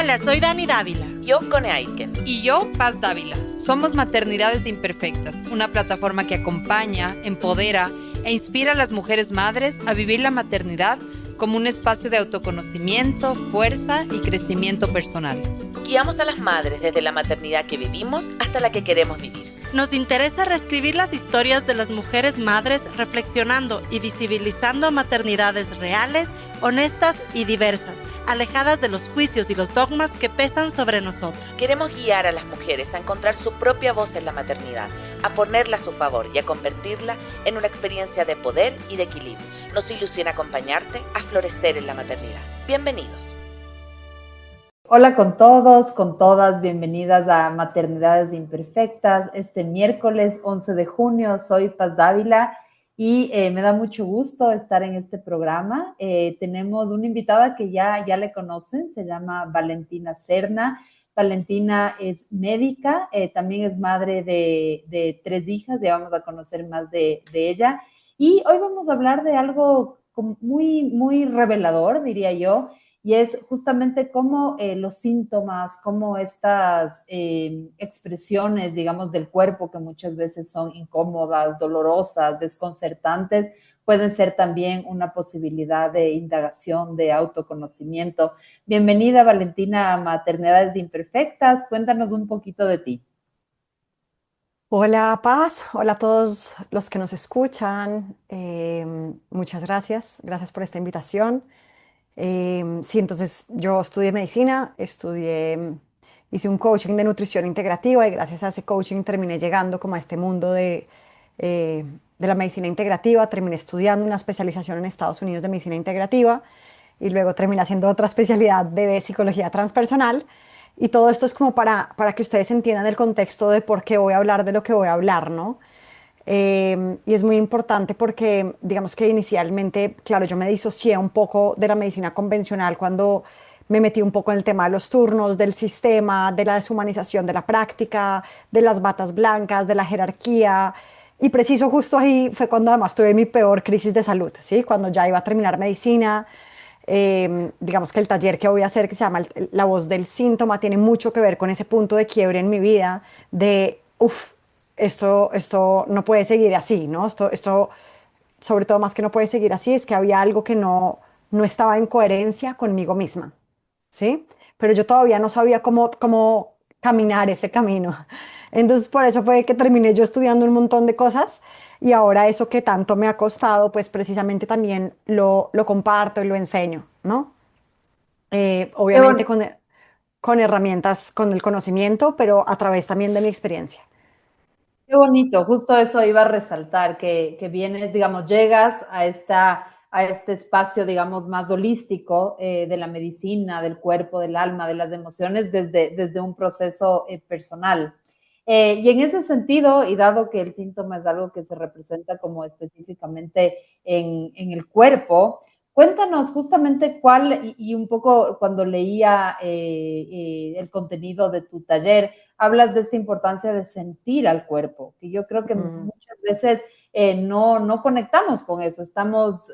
Hola, soy Dani Dávila. Yo, Cone Aiken. Y yo, Paz Dávila. Somos Maternidades Imperfectas, una plataforma que acompaña, empodera e inspira a las mujeres madres a vivir la maternidad como un espacio de autoconocimiento, fuerza y crecimiento personal. Guiamos a las madres desde la maternidad que vivimos hasta la que queremos vivir. Nos interesa reescribir las historias de las mujeres madres reflexionando y visibilizando maternidades reales, honestas y diversas, alejadas de los juicios y los dogmas que pesan sobre nosotras. Queremos guiar a las mujeres a encontrar su propia voz en la maternidad, a ponerla a su favor y a convertirla en una experiencia de poder y de equilibrio. Nos ilusiona acompañarte a florecer en la maternidad. Bienvenidos. Hola con todos, con todas, bienvenidas a Maternidades Imperfectas. Este miércoles 11 de junio soy Paz Dávila y me da mucho gusto estar en este programa. Tenemos una invitada que ya le conocen, se llama Valentina Serna. Valentina es médica, también es madre de 3 hijas, ya vamos a conocer más de ella. Y hoy vamos a hablar de algo muy revelador, diría yo, y es justamente cómo los síntomas, cómo estas expresiones, digamos, del cuerpo que muchas veces son incómodas, dolorosas, desconcertantes, pueden ser también una posibilidad de indagación, de autoconocimiento. Bienvenida, Valentina, a Maternidades Imperfectas. Cuéntanos un poquito de ti. Hola Paz, hola a todos los que nos escuchan. Muchas gracias por esta invitación. Sí, entonces yo estudié medicina, hice un coaching de nutrición integrativa y gracias a ese coaching terminé llegando como a este mundo de la medicina integrativa. Terminé estudiando una especialización en Estados Unidos de medicina integrativa y luego terminé haciendo otra especialidad de psicología transpersonal. Y todo esto es como para que ustedes entiendan el contexto de por qué voy a hablar de lo que voy a hablar, ¿no? Y es muy importante porque, digamos que inicialmente, claro, yo me disocié un poco de la medicina convencional cuando me metí un poco en el tema de los turnos, del sistema, de la deshumanización de la práctica, de las batas blancas, de la jerarquía. Y preciso justo ahí fue cuando además tuve mi peor crisis de salud, ¿sí? Cuando ya iba a terminar medicina. Digamos que el taller que voy a hacer, que se llama La voz del síntoma, tiene mucho que ver con ese punto de quiebre en mi vida de, esto no puede seguir así, ¿no? Esto, sobre todo más que no puede seguir así, es que había algo que no estaba en coherencia conmigo misma, ¿sí? Pero yo todavía no sabía cómo caminar ese camino. Entonces, por eso fue que terminé yo estudiando un montón de cosas y ahora eso que tanto me ha costado, pues precisamente también lo comparto y lo enseño, ¿no? Qué Obviamente bonito. con herramientas, con el conocimiento, pero a través también de mi experiencia. Qué bonito, justo eso iba a resaltar, que vienes, digamos, llegas a este espacio, digamos, más holístico de la medicina, del cuerpo, del alma, de las emociones, desde un proceso personal. Y en ese sentido, y dado que el síntoma es algo que se representa como específicamente en el cuerpo, cuéntanos justamente y un poco cuando leía el contenido de tu taller, hablas de esta importancia de sentir al cuerpo, que yo creo que muchas veces no conectamos con eso, estamos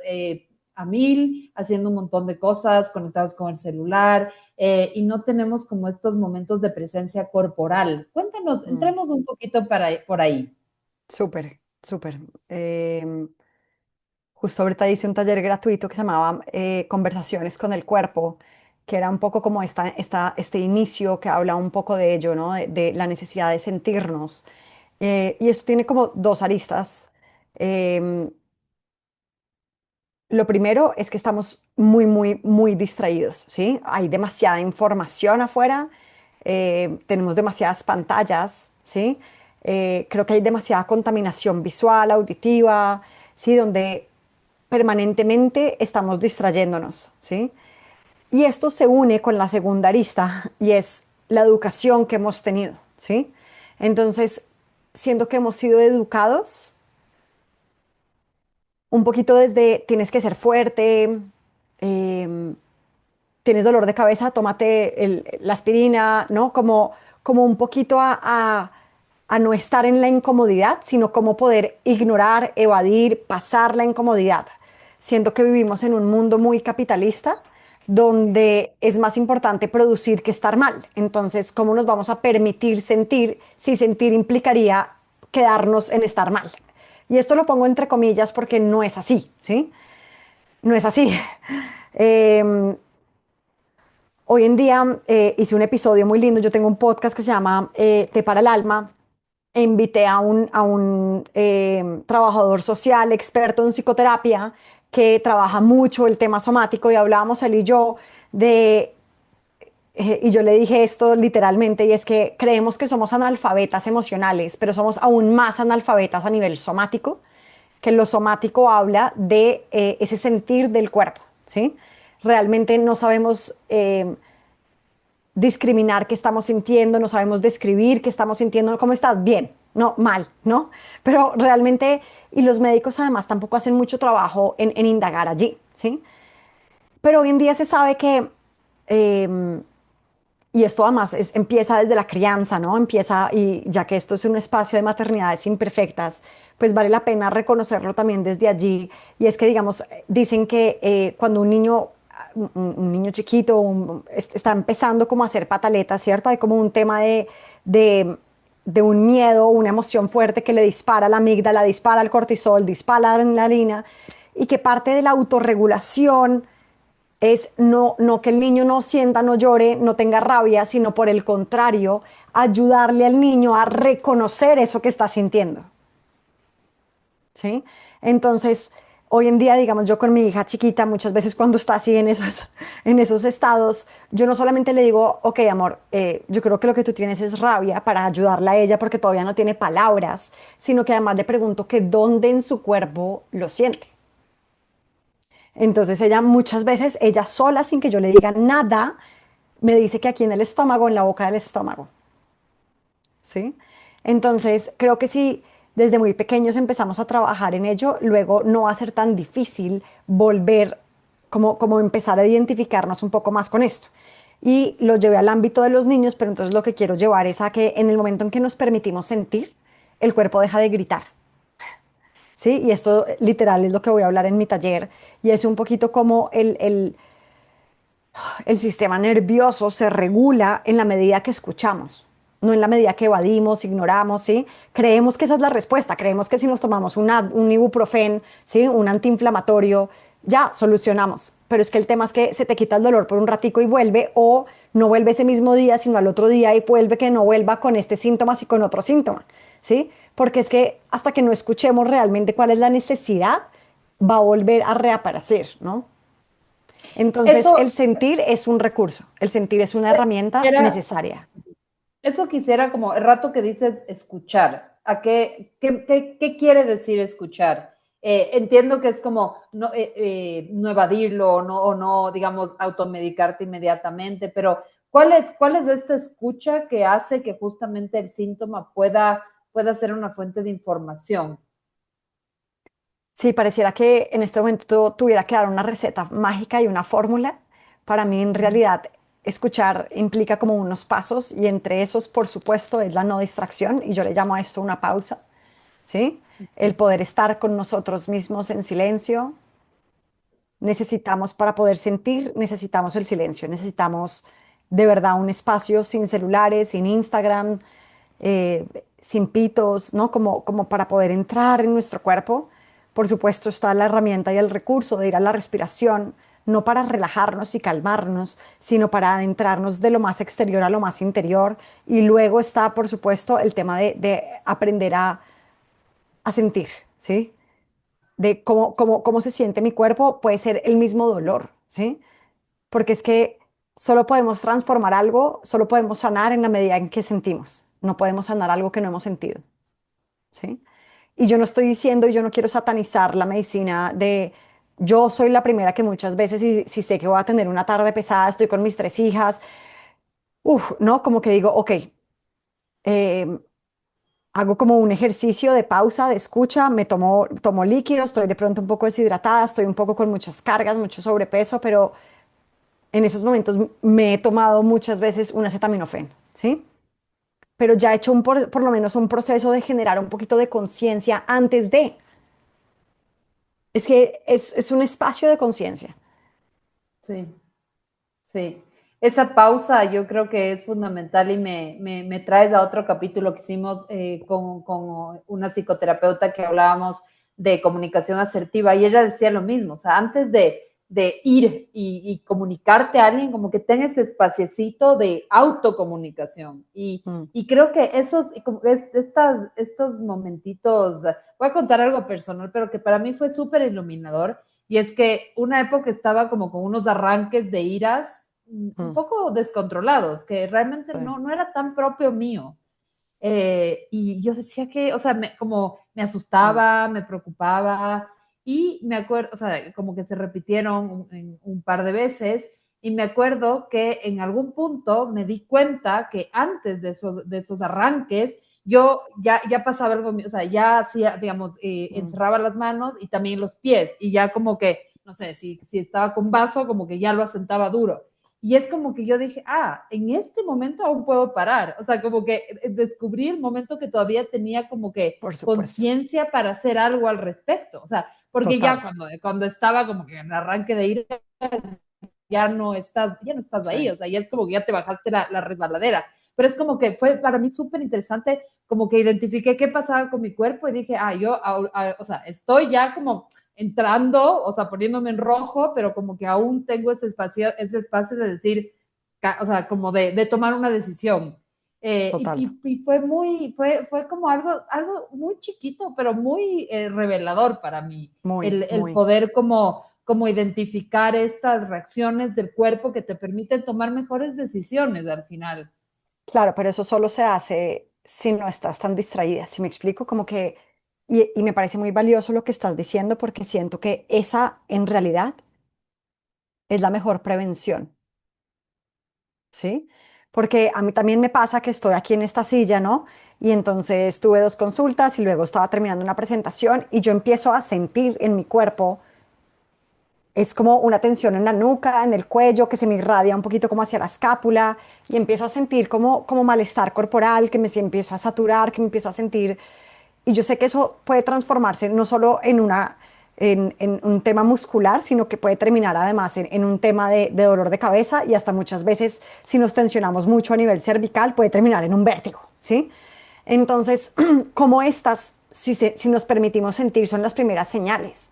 a mil, haciendo un montón de cosas, conectados con el celular, y no tenemos como estos momentos de presencia corporal. Cuéntanos, entremos un poquito por ahí. Súper, súper. Justo ahorita hice un taller gratuito que se llamaba Conversaciones con el cuerpo, que era un poco como este inicio que habla un poco de ello, ¿no? De la necesidad de sentirnos. Y esto tiene como 2 aristas. Em, lo primero es que estamos muy distraídos, ¿sí? Hay demasiada información afuera, tenemos demasiadas pantallas, ¿sí? Creo que hay demasiada contaminación visual, auditiva, ¿sí? Donde permanentemente estamos distrayéndonos, ¿sí? Y esto se une con la segunda arista y es la educación que hemos tenido, ¿sí? Entonces, siendo que hemos sido educados un poquito desde tienes que ser fuerte, em, tienes dolor de cabeza, tómate la aspirina, ¿no? Como un poquito a no estar en la incomodidad, sino como poder ignorar, evadir, pasar la incomodidad. Siento que vivimos en un mundo muy capitalista, donde es más importante producir que estar mal. Entonces, ¿cómo nos vamos a permitir sentir si sentir implicaría quedarnos en estar mal? Y esto lo pongo entre comillas porque no es así, ¿sí? No es así. Eh, Hoy en día hice un episodio muy lindo. Yo tengo un podcast que se llama Té para el Alma. E invité a un trabajador social experto en psicoterapia que trabaja mucho el tema somático y hablábamos él y yo de, y yo le dije esto literalmente, y es que creemos que somos analfabetas emocionales, pero somos aún más analfabetas a nivel somático, que lo somático habla de ese sentir del cuerpo, ¿sí? Realmente no sabemos discriminar qué estamos sintiendo, no sabemos describir qué estamos sintiendo. ¿Cómo estás? Bien, no, mal, ¿no? Pero realmente, y los médicos además tampoco hacen mucho trabajo en indagar allí, ¿sí? Pero hoy en día se sabe que, y esto además empieza desde la crianza, ¿no? Empieza, y ya que esto es un espacio de maternidades imperfectas, pues vale la pena reconocerlo también desde allí. Y es que, digamos, dicen que cuando un niño chiquito está empezando como a hacer pataletas, ¿cierto? Hay como un tema de, de un miedo, una emoción fuerte que le dispara la amígdala, dispara el cortisol, dispara la adrenalina, y que parte de la autorregulación es no que el niño no sienta, no llore, no tenga rabia, sino por el contrario, ayudarle al niño a reconocer eso que está sintiendo. ¿Sí? Entonces, hoy en día, digamos, yo con mi hija chiquita, muchas veces cuando está así en esos estados, yo no solamente le digo, ok, amor, yo creo que lo que tú tienes es rabia para ayudarla a ella porque todavía no tiene palabras, sino que además le pregunto que dónde en su cuerpo lo siente. Entonces ella muchas veces, ella sola, sin que yo le diga nada, me dice que aquí en el estómago, en la boca del estómago. ¿Sí? Entonces, creo que si desde muy pequeños empezamos a trabajar en ello, luego no va a ser tan difícil volver, como empezar a identificarnos un poco más con esto. Y lo llevé al ámbito de los niños, pero entonces lo que quiero llevar es a que en el momento en que nos permitimos sentir, el cuerpo deja de gritar. ¿Sí? Y esto literal es lo que voy a hablar en mi taller, y es un poquito como el sistema nervioso se regula en la medida que escuchamos, no en la medida que evadimos, ignoramos, ¿sí? Creemos que esa es la respuesta, creemos que si nos tomamos un ibuprofen, ¿sí? Un antiinflamatorio, ya solucionamos. Pero es que el tema es que se te quita el dolor por un ratico y vuelve, o no vuelve ese mismo día, sino al otro día, y vuelve que no vuelva con este síntoma y con otro síntoma, ¿sí? Porque es que hasta que no escuchemos realmente cuál es la necesidad, va a volver a reaparecer, ¿no? Entonces, Eso el sentir es un recurso, el sentir es una herramienta era, necesaria. eso quisiera como el rato que dices escuchar. ¿A qué quiere decir escuchar? Entiendo que es como no evadirlo o no, digamos, automedicarte inmediatamente, pero ¿cuál es esta escucha que hace que justamente el síntoma pueda ser una fuente de información? Sí, pareciera que en este momento tuviera que dar una receta mágica y una fórmula. Para mí, en realidad, escuchar implica como unos pasos, y entre esos, por supuesto, es la no distracción, y yo le llamo a esto una pausa, ¿sí? El poder estar con nosotros mismos en silencio. Necesitamos, para poder sentir, necesitamos el silencio, necesitamos de verdad un espacio sin celulares, sin Instagram, eh, sin pitos, ¿no? Como para poder entrar en nuestro cuerpo. Por supuesto está la herramienta y el recurso de ir a la respiración, no para relajarnos y calmarnos, sino para adentrarnos de lo más exterior a lo más interior. Y luego está, por supuesto, el tema de aprender a sentir, ¿sí? De cómo se siente mi cuerpo, puede ser el mismo dolor, ¿sí? Porque es que solo podemos transformar algo, solo podemos sanar en la medida en que sentimos. No podemos sanar algo que no hemos sentido, ¿sí? Y yo no estoy diciendo, y yo no quiero satanizar la medicina de, yo soy la primera que muchas veces, si sé que voy a tener una tarde pesada, estoy con mis 3 hijas, ¿no? Como que digo, ok, eh, hago como un ejercicio de pausa, de escucha, tomo líquido, estoy de pronto un poco deshidratada, estoy un poco con muchas cargas, mucho sobrepeso, pero en esos momentos me he tomado muchas veces un acetaminofén, ¿sí? Pero ya he hecho por lo menos un proceso de generar un poquito de conciencia antes de. Es que es un espacio de conciencia. Sí. Sí, esa pausa yo creo que es fundamental y me traes a otro capítulo que hicimos con una psicoterapeuta que hablábamos de comunicación asertiva y ella decía lo mismo, o sea, antes de ir y comunicarte a alguien, como que tengas ese espaciecito de autocomunicación. Mm, Y creo que estos momentitos, voy a contar algo personal, pero que para mí fue súper iluminador. Y es que una época estaba como con unos arranques de iras un mm, poco descontrolados, que realmente sí, no era tan propio mío. Y yo decía que, o sea, como me mm, asustaba, me preocupaba y me acuerdo, o sea, como que se repitieron un par de veces y me acuerdo que en algún punto me di cuenta que antes de esos arranques yo ya pasaba algo, o sea, ya hacía, digamos, mm, encerraba las manos y también los pies y ya como que, no sé, si estaba con vaso, como que ya lo asentaba duro. Y es como que yo dije, en este momento aún puedo parar. O sea, como que descubrí el momento que todavía tenía como que por supuesto, conciencia para hacer algo al respecto. O sea, porque ya total, cuando estaba como que en el arranque de ir, ya no estás ahí. sí, O sea, ya es como que ya te bajaste la resbaladera. Pero es como que fue para mí súper interesante, como que identifiqué qué pasaba con mi cuerpo y dije, o sea, estoy ya como entrando, o sea, poniéndome en rojo, pero como que aún tengo ese espacio de decir, o sea, como de tomar una decisión. total, Fue como algo muy chiquito, pero muy revelador para mí, muy, el muy. poder como identificar estas reacciones del cuerpo que te permiten tomar mejores decisiones al final. Claro, pero eso solo se hace si no estás tan distraída. Si me explico, como que, y me parece muy valioso lo que estás diciendo porque siento que esa en realidad es la mejor prevención, ¿sí? Porque a mí también me pasa que estoy aquí en esta silla, ¿no? Y entonces tuve dos consultas y luego estaba terminando una presentación y yo empiezo a sentir en mi cuerpo, es como una tensión en la nuca, en el cuello, que se me irradia un poquito como hacia la escápula y empiezo a sentir como malestar corporal, que empiezo a saturar, que me empiezo a sentir. Y yo sé que eso puede transformarse no solo en un tema muscular, sino que puede terminar además en un tema de dolor de cabeza y hasta muchas veces, si nos tensionamos mucho a nivel cervical, puede terminar en un vértigo, ¿sí? Entonces, como estas, si nos permitimos sentir, son las primeras señales.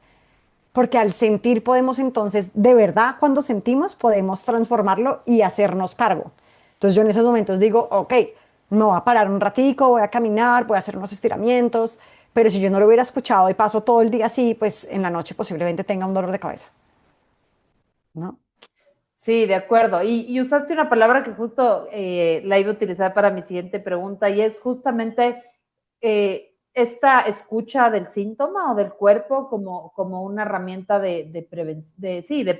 Porque al sentir podemos entonces, de verdad, cuando sentimos, podemos transformarlo y hacernos cargo. Entonces yo en esos momentos digo, ok, me voy a parar un ratico, voy a caminar, voy a hacer unos estiramientos, pero si yo no lo hubiera escuchado y paso todo el día así, pues en la noche posiblemente tenga un dolor de cabeza, ¿no? Sí, de acuerdo. Y usaste una palabra que justo la iba a utilizar para mi siguiente pregunta y es justamente esta escucha del síntoma o del cuerpo como una herramienta de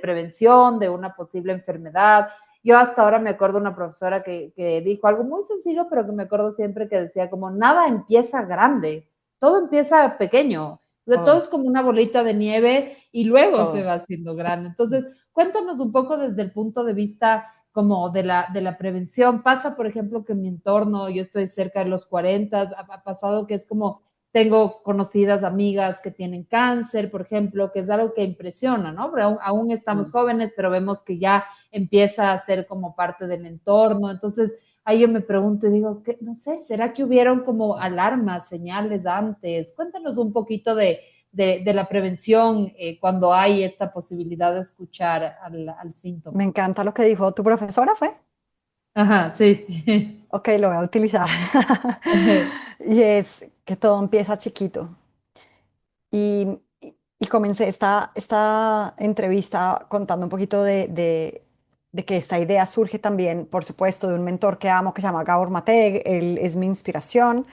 prevención de una posible enfermedad. Yo hasta ahora me acuerdo de una profesora que dijo algo muy sencillo, pero que me acuerdo siempre que decía como nada empieza grande, todo empieza pequeño. O sea, todo Todo, es como una bolita de nieve y luego se todo. va haciendo grande. Entonces, cuéntanos un poco desde el punto de vista como de la prevención. Pasa, por ejemplo, que en mi entorno, yo estoy cerca de los 40, ha pasado que es como, tengo conocidas amigas que tienen cáncer, por ejemplo, que es algo que impresiona, ¿no? Pero aún estamos Mm. jóvenes, pero vemos que ya empieza a ser como parte del entorno. Entonces, ahí yo me pregunto y digo, no sé, ¿será que hubieron como alarmas, señales antes? Cuéntanos un poquito de la prevención cuando hay esta posibilidad de escuchar al Me síntoma. encanta lo que dijo tu profesora, ¿fue? Ajá, sí. Ok, lo voy a utilizar. Y es que todo empieza chiquito. Y comencé esta entrevista contando un poquito de que esta idea surge también, por supuesto, de un mentor que amo que se llama Gabor Mate. Él es mi inspiración,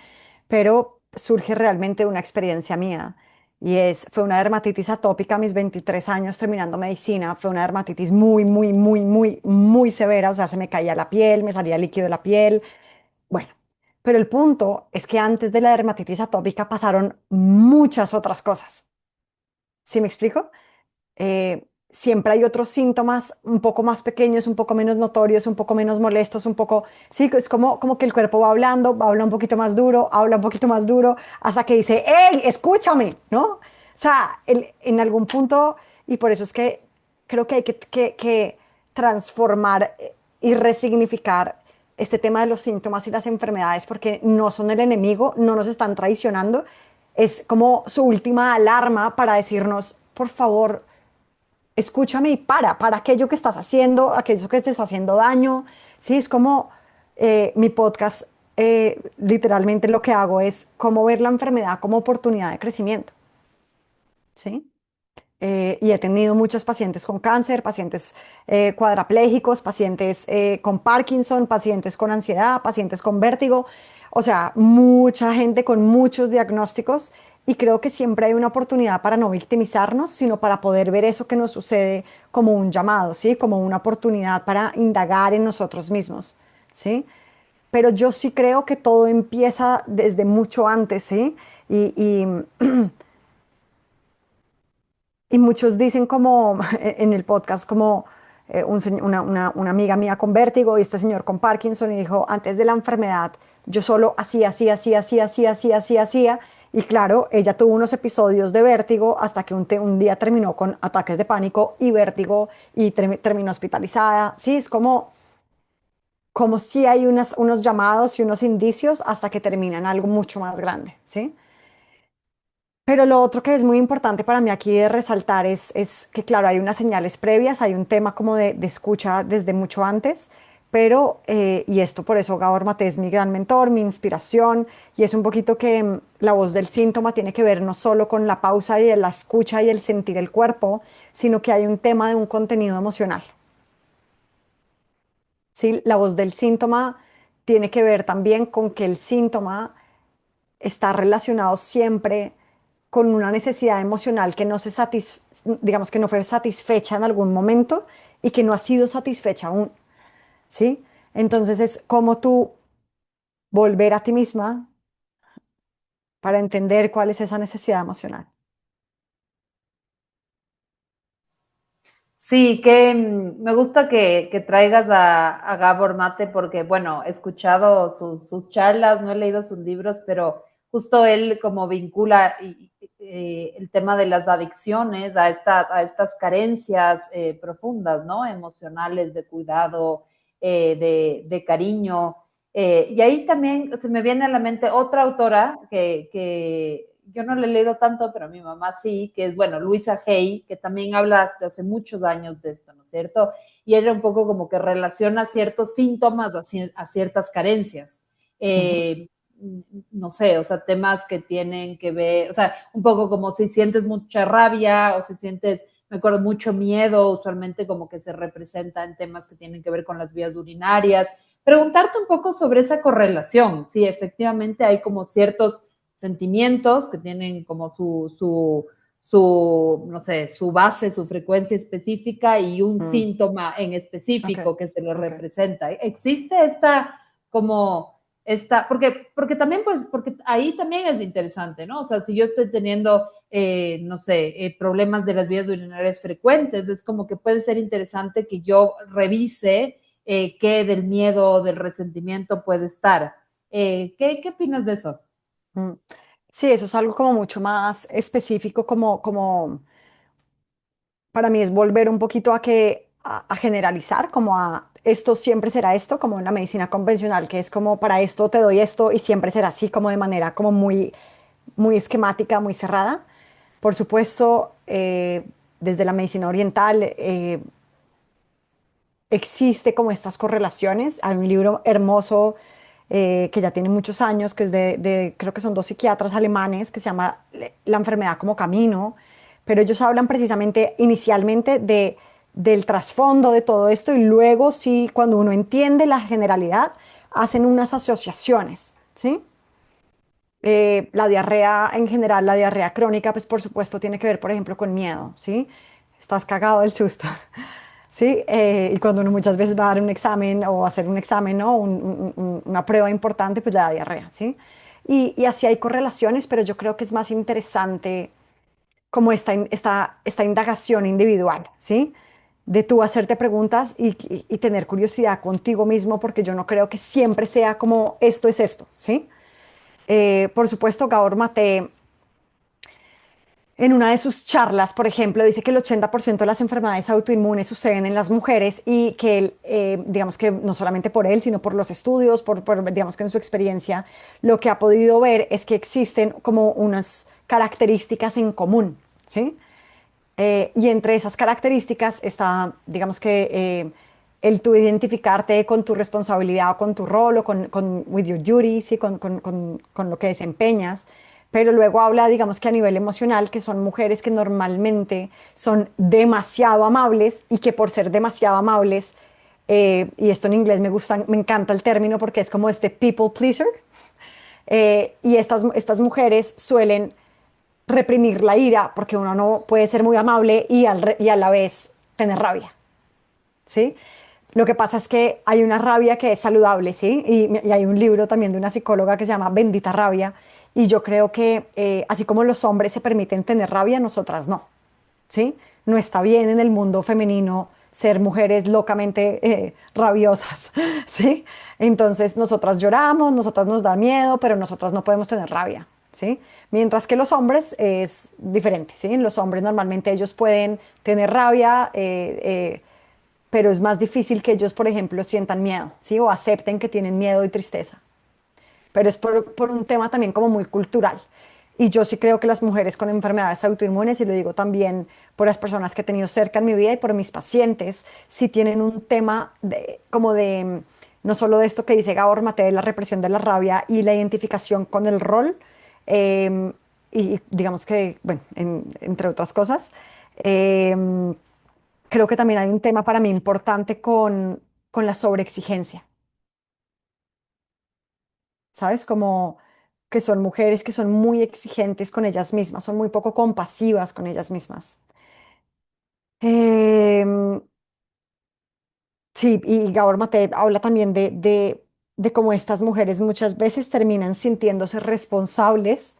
pero surge realmente de una experiencia mía. Fue una dermatitis atópica a mis 23 años terminando medicina. Fue una dermatitis muy, muy, muy, muy, muy severa. O sea, se me caía la piel, me salía líquido de la piel. Bueno, pero el punto es que antes de la dermatitis atópica pasaron muchas otras cosas. ¿Sí me explico? Siempre hay otros síntomas un poco más pequeños, un poco menos notorios, un poco menos molestos, un poco, sí, es como que el cuerpo va hablando, va a hablar un poquito más duro, habla un poquito más duro, hasta que dice, ¡hey, escúchame! ¿No? O sea, en algún punto, y por eso es que creo que hay que transformar y resignificar este tema de los síntomas y las enfermedades, porque no son el enemigo, no nos están traicionando, es como su última alarma para decirnos, por favor, escúchame y para aquello que estás haciendo, aquello que te está haciendo daño. Sí, es como mi podcast, literalmente lo que hago es cómo ver la enfermedad como oportunidad de crecimiento. ¿Sí? Y he tenido muchos pacientes con cáncer, pacientes cuadraplégicos, pacientes con Parkinson, pacientes con ansiedad, pacientes con vértigo, o sea, mucha gente con muchos diagnósticos, y creo que siempre hay una oportunidad para no victimizarnos, sino para poder ver eso que nos sucede como un llamado, ¿sí? Como una oportunidad para indagar en nosotros mismos, ¿sí? Pero yo sí creo que todo empieza desde mucho antes, ¿sí? Y Y muchos dicen como en el podcast, como una amiga mía con vértigo y este señor con Parkinson, y dijo, antes de la enfermedad, yo solo hacía. Y claro, ella tuvo unos episodios de vértigo hasta que un día terminó con ataques de pánico y vértigo y terminó hospitalizada. Sí, es como si hay unos llamados y unos indicios hasta que terminan algo mucho más grande, ¿sí? Pero lo otro que es muy importante para mí aquí de resaltar es que, claro, hay unas señales previas, hay un tema como de escucha desde mucho antes, pero, y esto por eso Gabor Maté es mi gran mentor, mi inspiración, y es un poquito que la voz del síntoma tiene que ver no solo con la pausa y la escucha y el sentir el cuerpo, sino que hay un tema de un contenido emocional. ¿Sí? La voz del síntoma tiene que ver también con que el síntoma está relacionado siempre con una necesidad emocional que no digamos que no fue satisfecha en algún momento y que no ha sido satisfecha aún, ¿sí? Entonces es como tú volver a ti misma para entender cuál es esa necesidad emocional. Sí, que me gusta que traigas a Gabor Mate porque, bueno, he escuchado sus charlas, no he leído sus libros, pero justo él como vincula el tema de las adicciones a estas carencias profundas, ¿no? Emocionales, de cuidado, de cariño. Y ahí también se me viene a la mente otra autora que yo no le he leído tanto, pero a mi mamá sí, que es, bueno, Luisa Hay, que también habla hasta hace muchos años de esto, ¿no es cierto? Y ella un poco como que relaciona ciertos síntomas a ciertas carencias. Ujú. No sé, o sea, temas que tienen que ver, o sea, un poco como si sientes mucha rabia o si sientes, me acuerdo, mucho miedo, usualmente como que se representa en temas que tienen que ver con las vías urinarias. Preguntarte un poco sobre esa correlación, si efectivamente hay como ciertos sentimientos que tienen como no sé, su base, su frecuencia específica y un Mm, síntoma en ok, específico que se le ok. representa. ¿Existe como porque también, pues, porque ahí también es interesante, ¿no? O sea, si yo estoy teniendo, no sé, problemas de las vías urinarias frecuentes, es como que puede ser interesante que yo revise qué del miedo o del resentimiento puede estar. ¿Qué opinas de eso? Mm. Sí, eso es algo como mucho más específico, como para mí es volver un poquito a generalizar, como a esto siempre será esto, como en la medicina convencional, que es como para esto te doy esto y siempre será así, como de manera como muy esquemática, muy cerrada. Por supuesto, desde la medicina oriental existe como estas correlaciones. Hay un libro hermoso que ya tiene muchos años, que es creo que son dos psiquiatras alemanes, que se llama La enfermedad como camino, pero ellos hablan precisamente inicialmente del trasfondo de todo esto y luego sí, cuando uno entiende la generalidad, hacen unas asociaciones, ¿sí? La diarrea en general, la diarrea crónica, pues por supuesto tiene que ver, por ejemplo, con miedo, ¿sí? Estás cagado del susto. Sí, y cuando uno muchas veces va a dar un examen o hacer un examen, ¿no? Una prueba importante, pues le da diarrea, ¿sí? Y así hay correlaciones, pero yo creo que es más interesante como esta indagación individual, ¿sí? De tú hacerte preguntas y tener curiosidad contigo mismo, porque yo no creo que siempre sea como esto es esto, ¿sí? Por supuesto, Gabor Maté en una de sus charlas, por ejemplo, dice que el 80% de las enfermedades autoinmunes suceden en las mujeres y que él, digamos que no solamente por él, sino por los estudios, digamos que en su experiencia, lo que ha podido ver es que existen como unas características en común, ¿sí? Y entre esas características está, digamos que el tú identificarte con tu responsabilidad o con tu rol o with your duty, ¿sí? Con lo que desempeñas. Pero luego habla, digamos que a nivel emocional, que son mujeres que normalmente son demasiado amables y que por ser demasiado amables, y esto en inglés me gusta, me encanta el término porque es como este people pleaser, y estas mujeres suelen reprimir la ira porque uno no puede ser muy amable y a la vez tener rabia, ¿sí? Lo que pasa es que hay una rabia que es saludable, ¿sí? Y hay un libro también de una psicóloga que se llama Bendita Rabia, y yo creo que así como los hombres se permiten tener rabia, nosotras no, ¿sí? No está bien en el mundo femenino ser mujeres locamente rabiosas, ¿sí? Entonces nosotras lloramos, nosotras nos da miedo, pero nosotras no podemos tener rabia, ¿sí? Mientras que los hombres es diferente, ¿sí? Los hombres normalmente ellos pueden tener rabia, pero es más difícil que ellos, por ejemplo, sientan miedo, ¿sí? O acepten que tienen miedo y tristeza. Pero es por un tema también como muy cultural. Y yo sí creo que las mujeres con enfermedades autoinmunes, y lo digo también por las personas que he tenido cerca en mi vida y por mis pacientes, sí tienen un tema como de, no solo de esto que dice Gabor Mate, de la represión de la rabia y la identificación con el rol, eh, y digamos que, bueno, entre otras cosas, eh, creo que también hay un tema para mí importante con la sobreexigencia, ¿sabes? Como que son mujeres que son muy exigentes con ellas mismas, son muy poco compasivas con ellas mismas. Em, sí, y Gabor Mate habla también de cómo estas mujeres muchas veces terminan sintiéndose responsables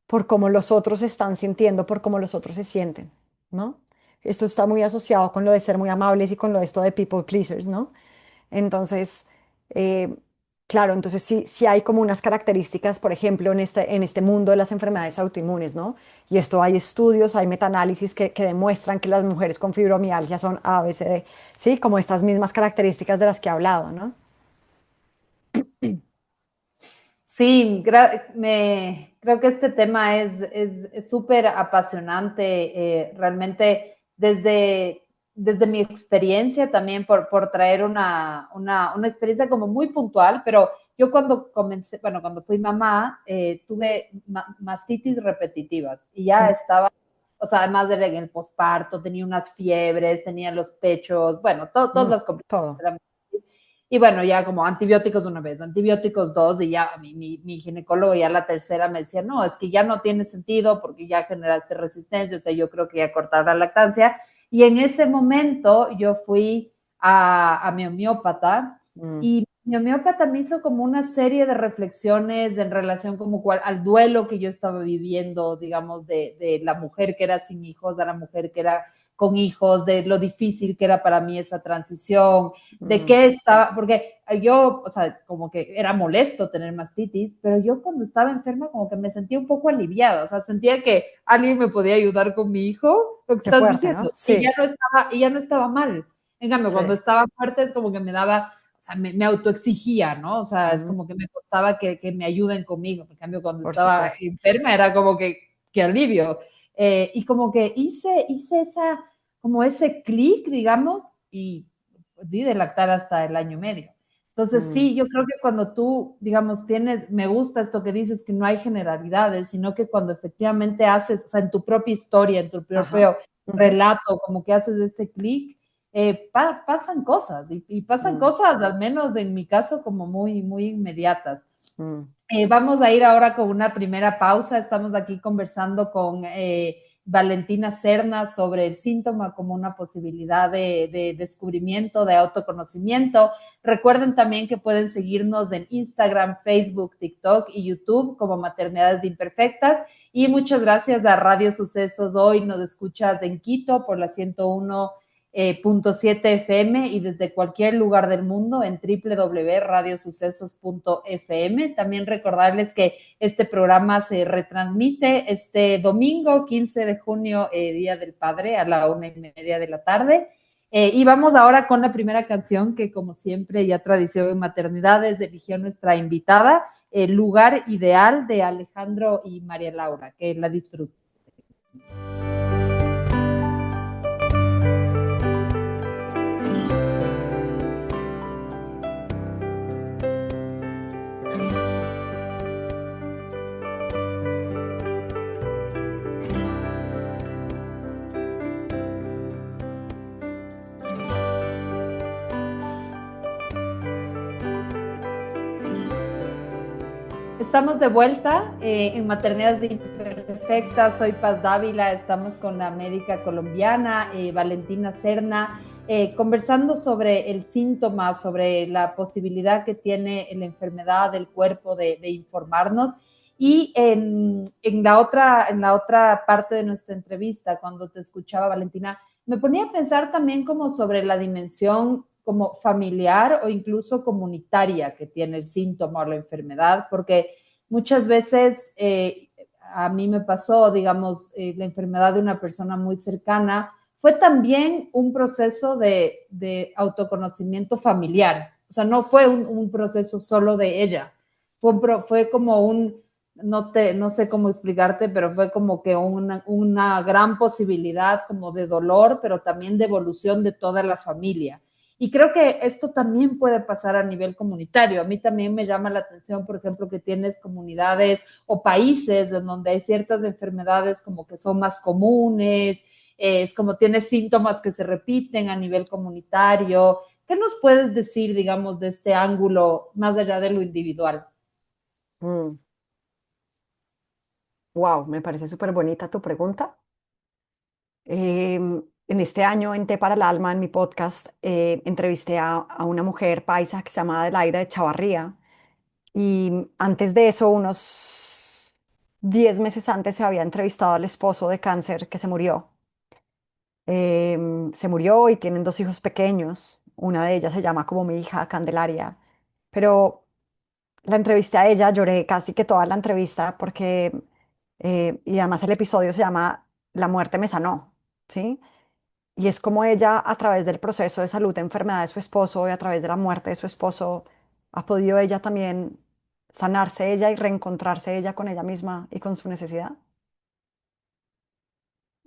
por cómo los otros están sintiendo, por cómo los otros se sienten, ¿no? Esto está muy asociado con lo de ser muy amables y con lo de esto de people pleasers, ¿no? Entonces, eh, claro, entonces sí hay como unas características, por ejemplo, en este mundo de las enfermedades autoinmunes, ¿no? Y esto hay estudios, hay metaanálisis que demuestran que las mujeres con fibromialgia son A, B, C, D, ¿sí? Como estas mismas características de las que he hablado, ¿no? Sí, creo que este tema es súper apasionante, realmente desde mi experiencia también por traer una experiencia como muy puntual, pero yo cuando comencé, bueno, cuando fui mamá, tuve mastitis repetitivas y ya estaba, o sea, además de en el posparto, tenía unas fiebres, tenía los pechos, bueno, todas las Todo. complicaciones. Y bueno, ya como antibióticos una vez, antibióticos dos, y ya mi ginecólogo ya la tercera me decía, no, es que ya no tiene sentido porque ya generaste resistencia, o sea, yo creo que ya cortar la lactancia. Y en ese momento yo fui a mi homeópata Mm, y mi homeópata me hizo como una serie de reflexiones en relación como al duelo que yo estaba viviendo, digamos, de la mujer que era sin hijos, de la mujer que era con hijos, de lo difícil que era para mí esa transición, de mm, qué estaba, porque yo, o sea, como que era molesto tener mastitis, pero yo cuando estaba enferma como que me sentía un poco aliviada, o sea, sentía que alguien me podía ayudar con mi hijo, lo que qué estás fuerte, ¿no? diciendo, y Sí, ya no estaba mal. En cambio, sí. cuando estaba fuerte es como que me daba, o sea, me autoexigía, ¿no? O sea, es Mm, como que me costaba que me ayuden conmigo. En cambio, cuando por estaba supuesto. enferma era como que alivio. Y como que hice esa, como ese clic, digamos, y di de lactar hasta el año medio. Entonces, Mm, sí, yo creo que cuando tú, digamos, me gusta esto que dices, que no hay generalidades, sino que cuando efectivamente haces, o sea, en tu propia historia, en tu ajá. propio Ujú, relato, como que haces ese clic, pasan cosas, y pasan mm, cosas, al menos en mi caso, como muy, muy inmediatas. mm. Vamos a ir ahora con una primera pausa. Estamos aquí conversando con Valentina Cernas sobre el síntoma como una posibilidad de descubrimiento, de autoconocimiento. Recuerden también que pueden seguirnos en Instagram, Facebook, TikTok y YouTube como Maternidades Imperfectas. Y muchas gracias a Radio Sucesos. Hoy nos escuchas en Quito por la 101 FM y desde cualquier lugar del mundo en www.radiosucesos.fm. También recordarles que este programa se retransmite este domingo 15 de junio, Día del Padre, a la 1:30 de la tarde. Y vamos ahora con la primera canción que, como siempre, ya tradición en maternidades, eligió nuestra invitada, El lugar ideal, de Alejandro y María Laura. Que la disfruten. Estamos de vuelta en Maternidades Imperfectas. Soy Paz Dávila, estamos con la médica colombiana Valentina Serna, conversando sobre el síntoma, sobre la posibilidad que tiene la enfermedad del cuerpo de informarnos. Y en la otra parte de nuestra entrevista, cuando te escuchaba, Valentina, me ponía a pensar también como sobre la dimensión como familiar o incluso comunitaria que tiene el síntoma o la enfermedad, porque muchas veces a mí me pasó, digamos, la enfermedad de una persona muy cercana fue también un proceso de autoconocimiento familiar. O sea, no fue un proceso solo de ella, fue como no sé cómo explicarte, pero fue como que una gran posibilidad como de dolor, pero también de evolución de toda la familia. Y creo que esto también puede pasar a nivel comunitario. A mí también me llama la atención, por ejemplo, que tienes comunidades o países en donde hay ciertas enfermedades como que son más comunes, es como tienes síntomas que se repiten a nivel comunitario. ¿Qué nos puedes decir, digamos, de este ángulo más allá de lo individual? Wow, me parece súper bonita tu pregunta. En este año en Té para el Alma, en mi podcast, entrevisté a una mujer paisa que se llama Adelaida de Chavarría. Y antes de eso, unos 10 meses antes, se había entrevistado al esposo de cáncer que se murió. Se murió y tienen 2 hijos pequeños. Una de ellas se llama como mi hija, Candelaria. Pero la entrevisté a ella, lloré casi que toda la entrevista porque, y además el episodio se llama La muerte me sanó, ¿sí? Y es como ella, a través del proceso de salud de enfermedad de su esposo y a través de la muerte de su esposo, ha podido ella también sanarse ella y reencontrarse ella con ella misma y con su necesidad.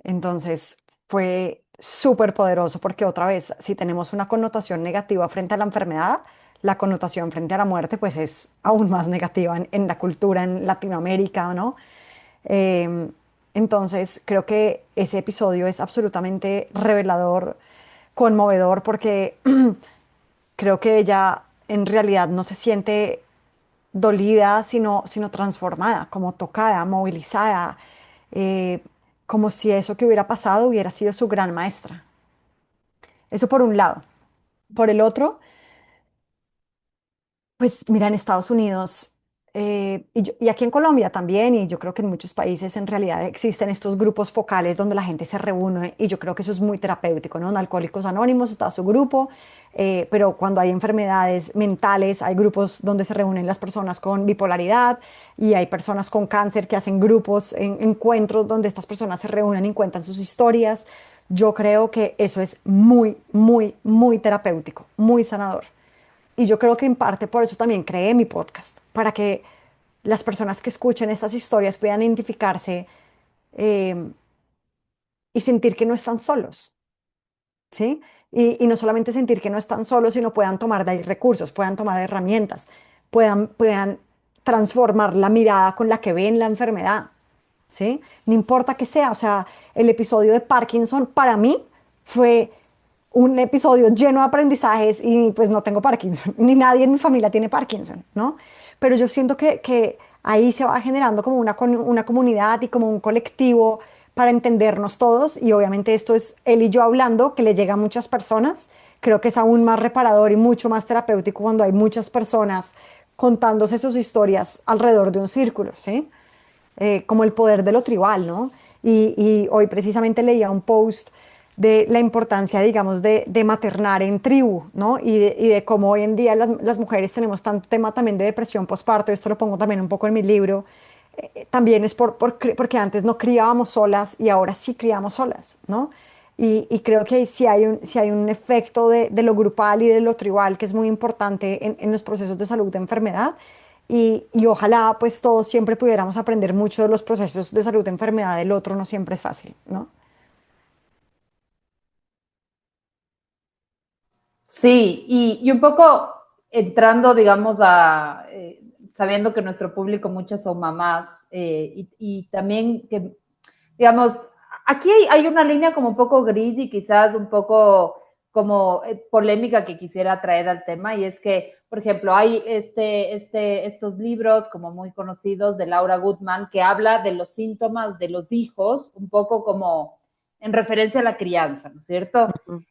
Entonces fue súper poderoso porque otra vez, si tenemos una connotación negativa frente a la enfermedad, la connotación frente a la muerte pues es aún más negativa en la cultura en Latinoamérica, ¿no? Em, entonces creo que ese episodio es absolutamente revelador, conmovedor, porque creo que ella en realidad no se siente dolida, sino transformada, como tocada, movilizada, eh, como si eso que hubiera pasado hubiera sido su gran maestra. Eso por un lado. Por el otro, pues mira, en Estados Unidos y aquí en Colombia también, y yo creo que en muchos países en realidad existen estos grupos focales donde la gente se reúne y yo creo que eso es muy terapéutico, ¿no? En Alcohólicos Anónimos está su grupo, pero cuando hay enfermedades mentales hay grupos donde se reúnen las personas con bipolaridad y hay personas con cáncer que hacen grupos, encuentros donde estas personas se reúnen y cuentan sus historias. Yo creo que eso es muy, muy, muy terapéutico, muy sanador. Y yo creo que en parte por eso también creé mi podcast, para que las personas que escuchen estas historias puedan identificarse eh, y sentir que no están solos, ¿sí? Y no solamente sentir que no están solos, sino puedan tomar de ahí recursos, puedan tomar herramientas, puedan transformar la mirada con la que ven la enfermedad, ¿sí? No importa que sea, o sea, el episodio de Parkinson para mí fue un episodio lleno de aprendizajes y pues no tengo Parkinson, ni nadie en mi familia tiene Parkinson, ¿no? Pero yo siento que ahí se va generando como una comunidad y como un colectivo para entendernos todos y obviamente esto es él y yo hablando que le llega a muchas personas. Creo que es aún más reparador y mucho más terapéutico cuando hay muchas personas contándose sus historias alrededor de un círculo, ¿sí? Como el poder de lo tribal, ¿no? Y hoy precisamente leía un post de la importancia, digamos, de maternar en tribu, ¿no? Y de cómo hoy en día las mujeres tenemos tanto tema también de depresión postparto, esto lo pongo también un poco en mi libro, también es porque antes no criábamos solas y ahora sí criamos solas, ¿no? Y creo que sí hay un efecto de lo grupal y de lo tribal que es muy importante en los procesos de salud de enfermedad. Y ojalá pues todos siempre pudiéramos aprender mucho de los procesos de salud de enfermedad del otro, no siempre es fácil, ¿no? Sí, y un poco entrando, digamos, sabiendo que nuestro público muchas son mamás y también que, digamos, aquí hay una línea como un poco gris y quizás un poco como polémica que quisiera traer al tema y es que, por ejemplo, hay estos libros como muy conocidos de Laura Goodman que habla de los síntomas de los hijos, un poco como en referencia a la crianza, ¿no es cierto? Ujú.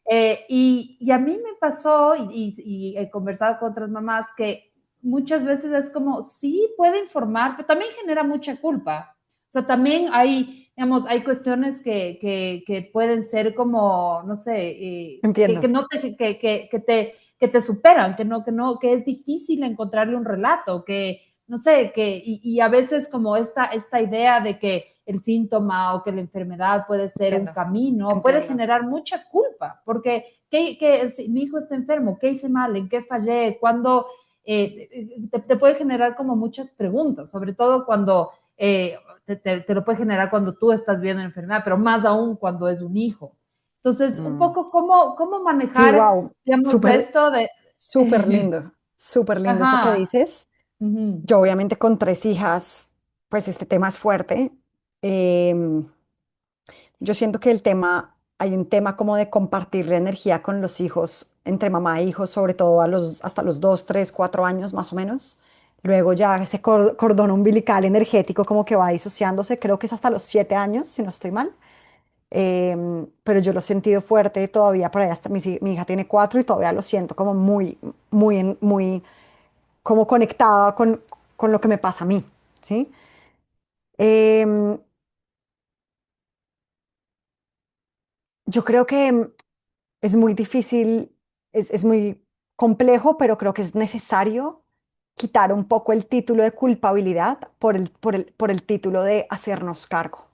Y a mí me pasó, y he conversado con otras mamás, que muchas veces es como, sí, puede informar, pero también genera mucha culpa. O sea, también hay, digamos, hay cuestiones que pueden ser como, no sé, que Entiendo. no te, que te superan, que es difícil encontrarle un relato, que, no sé, y a veces como esta idea de que el síntoma o que la enfermedad puede ser un Entiendo, camino, puede entiendo. generar mucha culpa, porque si mi hijo está enfermo, ¿qué hice mal? ¿En qué fallé? ¿Cuándo? Te puede generar como muchas preguntas, sobre todo cuando te lo puede generar cuando tú estás viendo una enfermedad, pero más aún cuando es un hijo. Entonces, un Mm. poco cómo Sí, manejar, wow, digamos, súper, esto de... súper lindo eso que Ajá. dices. Uh-huh. Yo obviamente con tres hijas, pues este tema es fuerte. Em, yo siento que hay un tema como de compartir la energía con los hijos, entre mamá e hijos, sobre todo hasta los 2, 3, 4 años más o menos. Luego ya ese cordón umbilical energético como que va disociándose, creo que es hasta los 7 años, si no estoy mal. Pero yo lo he sentido fuerte todavía, por ahí hasta mi hija tiene 4 y todavía lo siento como muy como conectada con lo que me pasa a mí, ¿sí? Em, yo creo que es muy difícil, es muy complejo, pero creo que es necesario quitar un poco el título de culpabilidad por el título de hacernos cargo,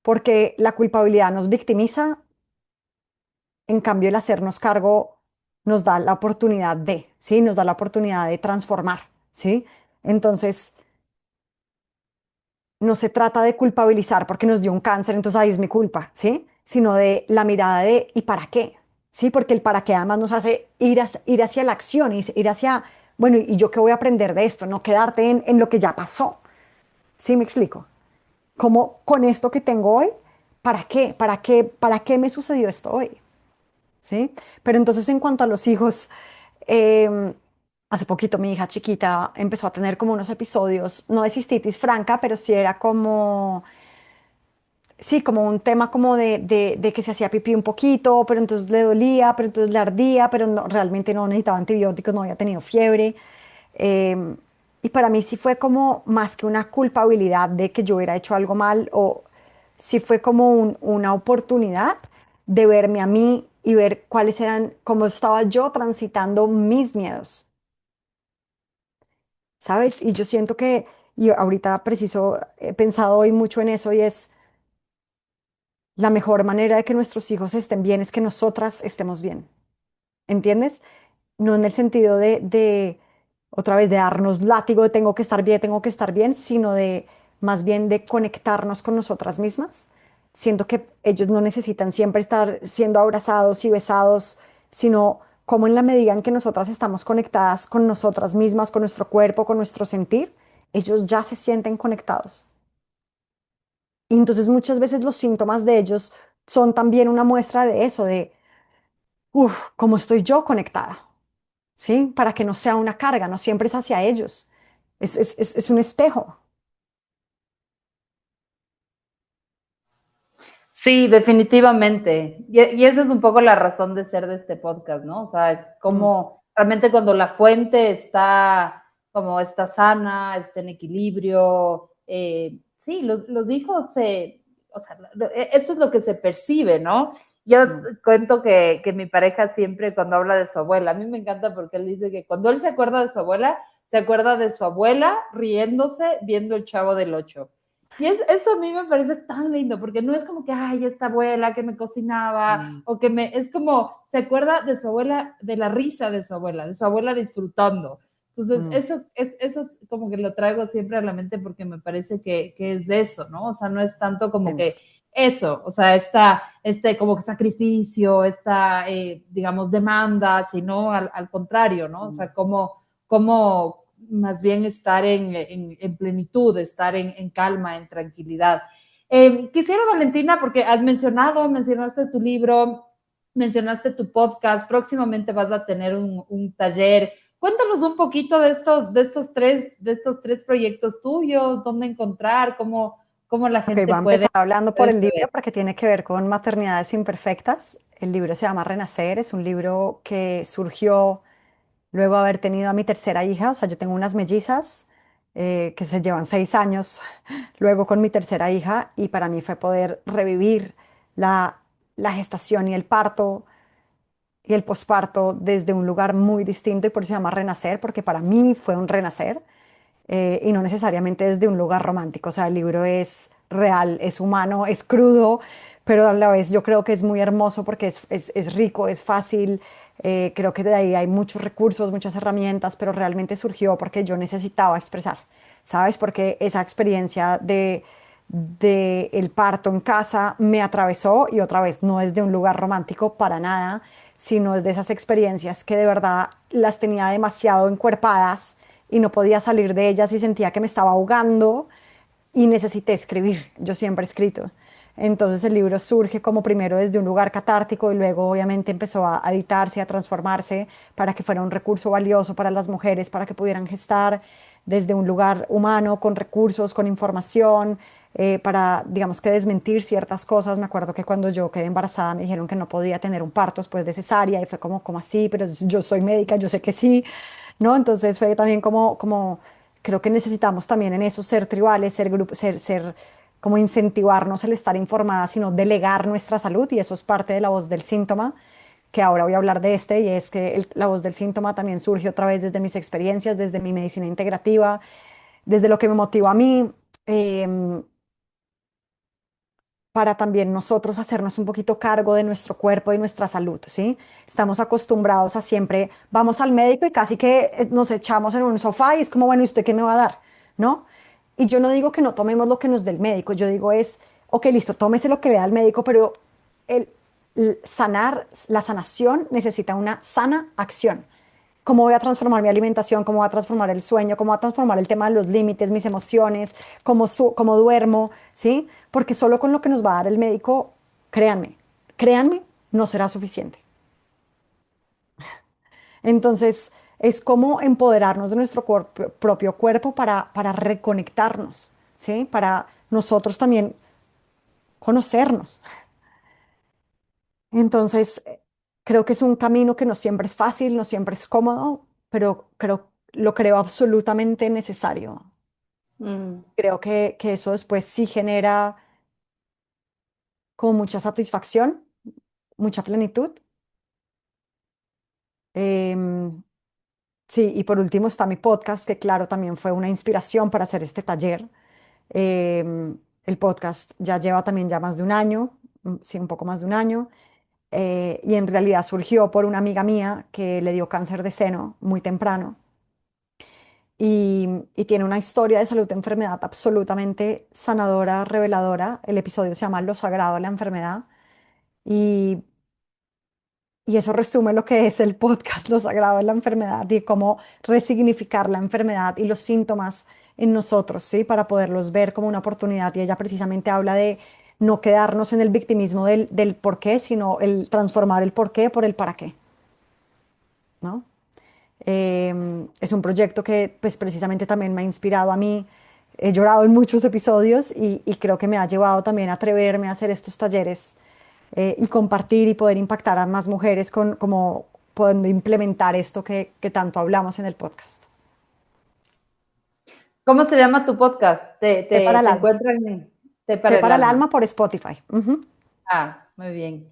porque la culpabilidad nos victimiza. En cambio, el hacernos cargo nos da la oportunidad ¿sí? Nos da la oportunidad de transformar, ¿sí? Entonces, no se trata de culpabilizar porque nos dio un cáncer, entonces ahí es mi culpa, ¿sí? Sino de la mirada de ¿y para qué? ¿Sí? Porque el para qué además nos hace ir hacia la acción, ir hacia, bueno, ¿y yo qué voy a aprender de esto? No quedarte en lo que ya pasó, ¿sí me explico? Como con esto que tengo hoy, ¿para qué? ¿Para qué me sucedió esto hoy? ¿Sí? Pero entonces en cuanto a los hijos, eh, hace poquito mi hija chiquita empezó a tener como unos episodios, no de cistitis franca, pero sí era como, sí, como un tema como de que se hacía pipí un poquito, pero entonces le dolía, pero entonces le ardía, pero realmente no necesitaba antibióticos, no había tenido fiebre. Eh, y para mí sí fue como más que una culpabilidad de que yo hubiera hecho algo mal, o sí fue como una oportunidad de verme a mí y ver cuáles eran, cómo estaba yo transitando mis miedos, ¿sabes? Y yo siento que, y ahorita preciso, he pensado hoy mucho en eso y es la mejor manera de que nuestros hijos estén bien es que nosotras estemos bien, ¿entiendes? No en el sentido otra vez, de darnos látigo de tengo que estar bien, sino de más bien de conectarnos con nosotras mismas. Siento que ellos no necesitan siempre estar siendo abrazados y besados, sino como en la medida en que nosotras estamos conectadas con nosotras mismas, con nuestro cuerpo, con nuestro sentir, ellos ya se sienten conectados. Y entonces muchas veces los síntomas de ellos son también una muestra de eso, uff, ¿cómo estoy yo conectada? ¿Sí? Para que no sea una carga, no siempre es hacia ellos. Es un espejo. Sí, definitivamente. Y esa es un poco la razón de ser de este podcast, ¿no? O sea, Mm. como realmente cuando la fuente está como está sana, está en equilibrio, sí, los hijos o sea, eso es lo que se percibe, ¿no? Yo cuento que mi pareja siempre cuando habla de su abuela, a mí me encanta porque él dice que cuando él se acuerda de su abuela, se acuerda de su abuela riéndose viendo el Chavo del Ocho. Y eso a mí me parece tan lindo, porque no es como que, ay, esta abuela que me cocinaba, o es como, se acuerda de su abuela, de la risa de su abuela disfrutando. Entonces, eso es como que lo traigo siempre a la mente porque me parece que es de eso, ¿no? O sea, no es tanto como que eso, o sea, este como que sacrificio, digamos, demanda, sino al contrario, ¿no? O sea, como más bien estar en plenitud, estar en calma, en tranquilidad. Quisiera, Valentina, porque mencionaste tu libro, mencionaste tu podcast, próximamente vas a tener un taller. Cuéntanos un poquito de estos tres proyectos tuyos, dónde encontrar, cómo la Ok, gente voy a empezar hablando por puede el libro saber. porque tiene que ver con maternidades imperfectas. El libro se llama Renacer, es un libro que surgió luego de haber tenido a mi tercera hija. O sea, yo tengo unas mellizas que se llevan 6 años luego con mi tercera hija, y para mí fue poder revivir la, la gestación y el parto y el posparto desde un lugar muy distinto, y por eso se llama Renacer, porque para mí fue un renacer, y no necesariamente desde un lugar romántico. O sea, el libro es real, es humano, es crudo, pero a la vez yo creo que es muy hermoso porque es rico, es fácil. Creo que de ahí hay muchos recursos, muchas herramientas, pero realmente surgió porque yo necesitaba expresar, ¿sabes? Porque esa experiencia de el parto en casa me atravesó, y otra vez no es de un lugar romántico para nada, sino es de esas experiencias que de verdad las tenía demasiado encuerpadas y no podía salir de ellas y sentía que me estaba ahogando y necesité escribir. Yo siempre he escrito. Entonces el libro surge como primero desde un lugar catártico, y luego obviamente empezó a editarse, a transformarse para que fuera un recurso valioso para las mujeres, para que pudieran gestar desde un lugar humano, con recursos, con información, para, digamos, que desmentir ciertas cosas. Me acuerdo que cuando yo quedé embarazada me dijeron que no podía tener un parto después de cesárea, y fue como así, pero yo soy médica, yo sé que sí, ¿no? Entonces fue también como creo que necesitamos también en eso ser tribales, ser grupo, ser como incentivarnos el estar informadas, sino delegar nuestra salud, y eso es parte de la voz del síntoma, que ahora voy a hablar de y es que la voz del síntoma también surge otra vez desde mis experiencias, desde mi medicina integrativa, desde lo que me motivó a mí, em, para también nosotros hacernos un poquito cargo de nuestro cuerpo y nuestra salud, ¿sí? Estamos acostumbrados a siempre, vamos al médico y casi que nos echamos en un sofá y es como, bueno, ¿y usted qué me va a dar? ¿No? Y yo no digo que no tomemos lo que nos dé el médico, yo digo es, ok, listo, tómese lo que le da el médico, pero el, la sanación necesita una sana acción. ¿Cómo voy a transformar mi alimentación? ¿Cómo voy a transformar el sueño? ¿Cómo voy a transformar el tema de los límites, mis emociones? ¿Cómo duermo? ¿Sí? Porque solo con lo que nos va a dar el médico, créanme, no será suficiente. Entonces, es como empoderarnos de nuestro propio cuerpo para reconectarnos, ¿sí? Para nosotros también conocernos. Entonces, creo que es un camino que no siempre es fácil, no siempre es cómodo, pero lo creo absolutamente necesario. Mm. Creo que eso después sí genera como mucha satisfacción, mucha plenitud. Em, sí, y por último está mi podcast, que claro, también fue una inspiración para hacer este taller. El podcast ya lleva también ya más de un año, sí, un poco más de un año. Y en realidad surgió por una amiga mía que le dio cáncer de seno muy temprano, y tiene una historia de salud de enfermedad absolutamente sanadora, reveladora. El episodio se llama Lo sagrado de la enfermedad, y, y eso resume lo que es el podcast, Lo sagrado de la enfermedad, y cómo resignificar la enfermedad y los síntomas en nosotros, ¿sí? Para poderlos ver como una oportunidad. Y ella precisamente habla de no quedarnos en el victimismo del por qué, sino el transformar el por qué por el para qué, ¿no? Es un proyecto que pues precisamente también me ha inspirado a mí. He llorado en muchos episodios, y creo que me ha llevado también a atreverme a hacer estos talleres, y compartir y poder impactar a más mujeres con como pudiendo implementar esto que tanto hablamos en el podcast. ¿Cómo se llama tu podcast? Té para el Te alma. encuentran en Té Té para el para el alma. alma por Spotify. Ujú. Ah, muy bien.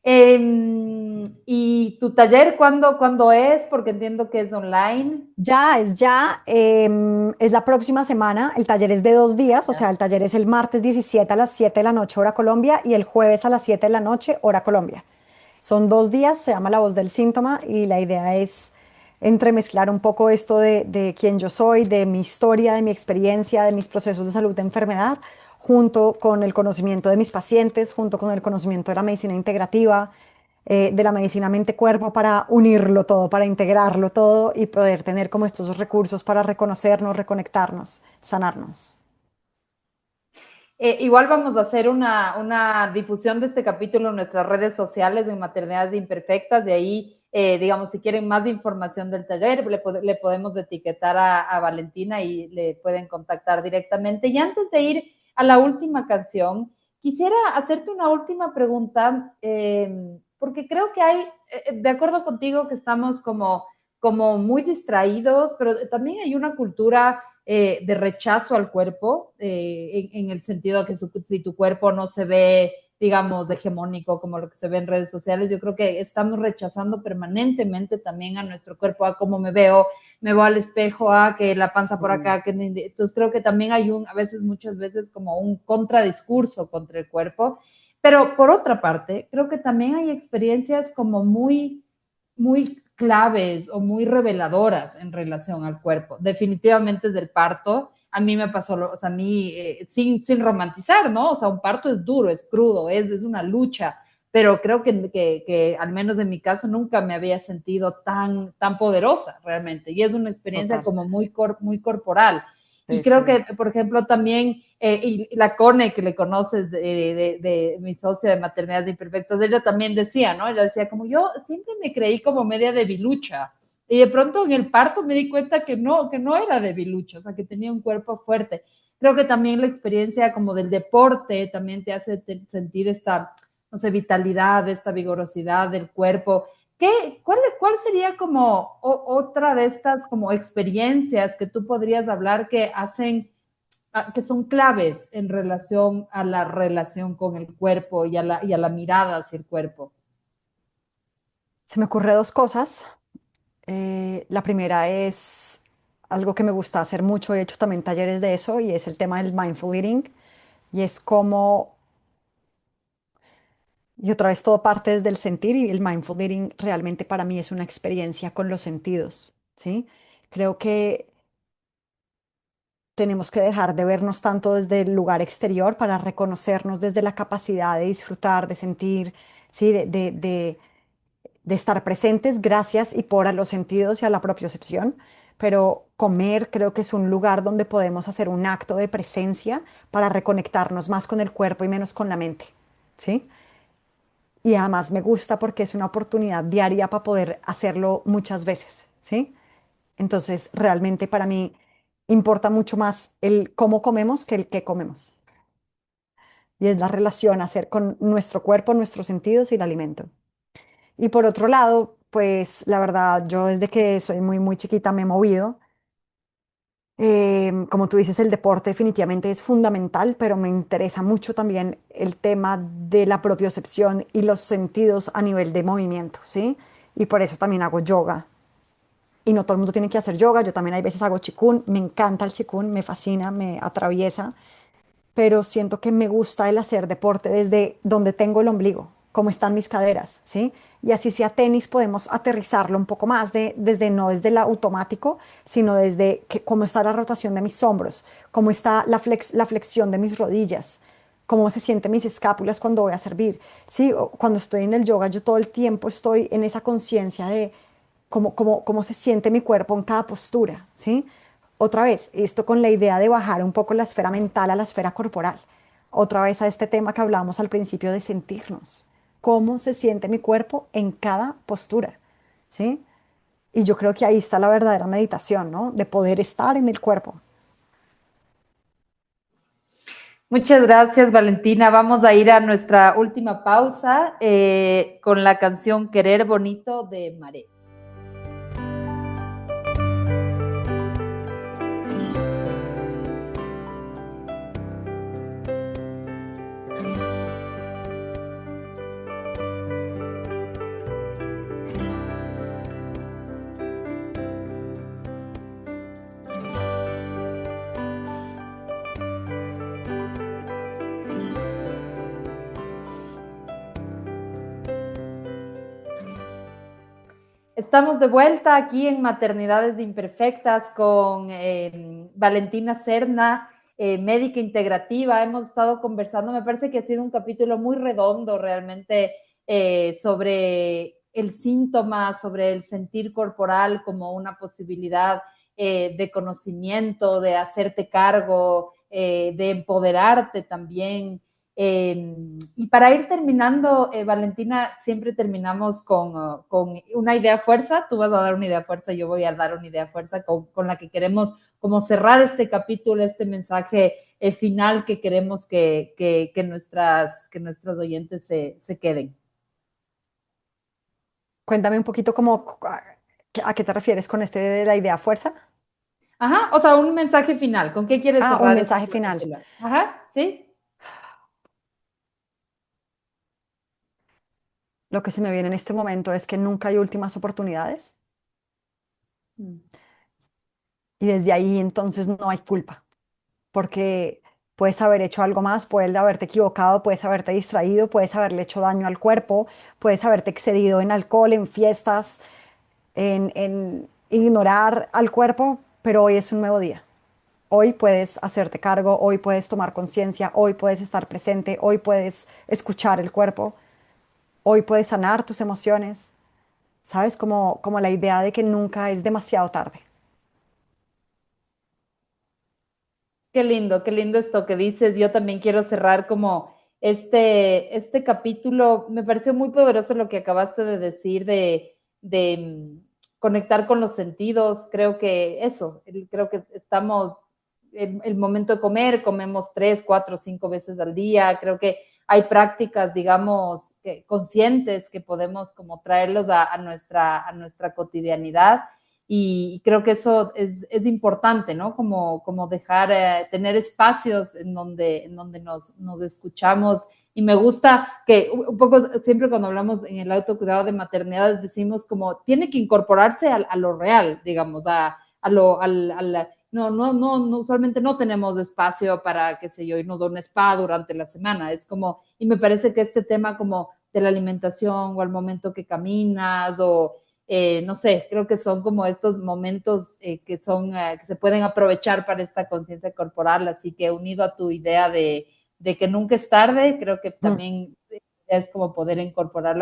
¿Y tu taller cuándo es? Porque entiendo que es online. Es la próxima semana. El taller es de 2 días, o sea, el taller es el martes 17 a las 7 de la noche, hora Colombia, y el jueves a las 7 de la noche, hora Colombia. Son 2 días, se llama La Voz del Síntoma, y la idea es entremezclar un poco esto de quién yo soy, de mi historia, de mi experiencia, de mis procesos de salud, de enfermedad, junto con el conocimiento de mis pacientes, junto con el conocimiento de la medicina integrativa, de la medicina mente-cuerpo, para unirlo todo, para integrarlo todo y poder tener como estos recursos para reconocernos, reconectarnos, sanarnos. Igual vamos a hacer una difusión de este capítulo en nuestras redes sociales de Maternidades Imperfectas. De ahí, digamos, si quieren más información del taller, le podemos etiquetar a Valentina y le pueden contactar directamente. Y antes de ir a la última canción, quisiera hacerte una última pregunta, porque creo que hay, de acuerdo contigo, que estamos como muy distraídos, pero también hay una cultura de rechazo al cuerpo, en el sentido de que si tu cuerpo no se ve, digamos, hegemónico como lo que se ve en redes sociales, yo creo que estamos rechazando permanentemente también a nuestro cuerpo, a cómo me veo al espejo, a que la panza por acá, entonces creo que también hay muchas veces como un contradiscurso contra el cuerpo, pero por otra parte, creo que también hay experiencias como muy claves o muy reveladoras en relación al cuerpo. Definitivamente desde el parto, a mí me pasó, o sea, a mí, sin romantizar, ¿no? O sea, un parto es duro, es crudo, es una lucha, pero creo que al menos en mi caso nunca me había sentido tan poderosa realmente, y es una experiencia Total. como muy corporal. Y Sí, creo sí. que, por ejemplo, también, y la Cone, que le conoces, de mi socia de Maternidades Imperfectas, ella también decía, ¿no? Ella decía, como yo siempre me creí como media debilucha. Y de pronto en el parto me di cuenta que no era debilucha, o sea, que tenía un cuerpo fuerte. Creo que también la experiencia como del deporte también te hace sentir esta, no sé, vitalidad, esta vigorosidad del cuerpo. ¿Cuál sería como otra de estas como experiencias que tú podrías hablar que hacen, que son claves en relación a la relación con el cuerpo y a la mirada hacia el cuerpo? Se me ocurre 2 cosas. La primera es algo que me gusta hacer mucho, he hecho también talleres de eso, y es el tema del mindful eating, y es como, y otra vez todo parte desde el sentir, y el mindful eating realmente para mí es una experiencia con los sentidos, ¿sí? Creo que tenemos que dejar de vernos tanto desde el lugar exterior para reconocernos desde la capacidad de disfrutar, de sentir, ¿sí? De estar presentes gracias y por a los sentidos y a la propiocepción. Pero comer creo que es un lugar donde podemos hacer un acto de presencia para reconectarnos más con el cuerpo y menos con la mente, ¿sí? Y además me gusta porque es una oportunidad diaria para poder hacerlo muchas veces, ¿sí? Entonces, realmente para mí importa mucho más el cómo comemos que el qué comemos. Y es la relación a hacer con nuestro cuerpo, nuestros sentidos y el alimento. Y por otro lado, pues la verdad, yo desde que soy muy chiquita me he movido. Como tú dices, el deporte definitivamente es fundamental, pero me interesa mucho también el tema de la propiocepción y los sentidos a nivel de movimiento, ¿sí? Y por eso también hago yoga. Y no todo el mundo tiene que hacer yoga, yo también hay veces hago chikun, me encanta el chikun, me fascina, me atraviesa, pero siento que me gusta el hacer deporte desde donde tengo el ombligo, cómo están mis caderas, ¿sí? Y así sea tenis, podemos aterrizarlo un poco más desde no desde el automático, sino desde cómo está la rotación de mis hombros, cómo está la flexión de mis rodillas, cómo se sienten mis escápulas cuando voy a servir, ¿sí? Cuando estoy en el yoga, yo todo el tiempo estoy en esa conciencia de cómo se siente mi cuerpo en cada postura, ¿sí? Otra vez, esto con la idea de bajar un poco la esfera mental a la esfera corporal. Otra vez a este tema que hablábamos al principio de sentirnos. Cómo se siente mi cuerpo en cada postura, ¿sí? Y yo creo que ahí está la verdadera meditación, ¿no? De poder estar en el cuerpo. Muchas gracias, Valentina. Vamos a ir a nuestra última pausa, con la canción Querer Bonito de Maré. Estamos de vuelta aquí en Maternidades Imperfectas con Valentina Serna, médica integrativa. Hemos estado conversando, me parece que ha sido un capítulo muy redondo realmente sobre el síntoma, sobre el sentir corporal como una posibilidad de conocimiento, de hacerte cargo, de empoderarte también. Y para ir terminando, Valentina, siempre terminamos con una idea fuerza. Tú vas a dar una idea fuerza, yo voy a dar una idea fuerza con la que queremos como cerrar este capítulo, este mensaje final que queremos que nuestros oyentes se queden. Cuéntame un poquito a qué te refieres con este de la idea fuerza. Ajá, o sea, un mensaje final. ¿Con qué quieres cerrar Un este mensaje final. capítulo? Ajá, ¿sí? Lo que se me viene en este momento es que nunca hay últimas oportunidades y desde ahí entonces no hay culpa, porque puedes haber hecho algo más, puedes haberte equivocado, puedes haberte distraído, puedes haberle hecho daño al cuerpo, puedes haberte excedido en alcohol, en fiestas, en ignorar al cuerpo, pero hoy es un nuevo día. Hoy puedes hacerte cargo, hoy puedes tomar conciencia, hoy puedes estar presente, hoy puedes escuchar el cuerpo, hoy puedes sanar tus emociones, ¿sabes? Como la idea de que nunca es demasiado tarde. Qué lindo esto que dices. Yo también quiero cerrar como este capítulo. Me pareció muy poderoso lo que acabaste de decir de conectar con los sentidos. Creo que creo que estamos en el momento de comer, comemos 3, 4, 5 veces al día. Creo que hay prácticas, digamos, conscientes que podemos como traerlos a nuestra cotidianidad. Y creo que eso es importante, ¿no? Como dejar, tener espacios en donde nos escuchamos. Y me gusta que un poco siempre cuando hablamos en el autocuidado de maternidades decimos como tiene que incorporarse a lo real, digamos, no, usualmente no tenemos espacio para, qué sé yo, irnos a un spa durante la semana. Es como, y me parece que este tema como de la alimentación o al momento que caminas o no sé, creo que son como estos momentos que se pueden aprovechar para esta conciencia corporal, así que unido a tu idea de que nunca es tarde, creo que también es como poder incorporar a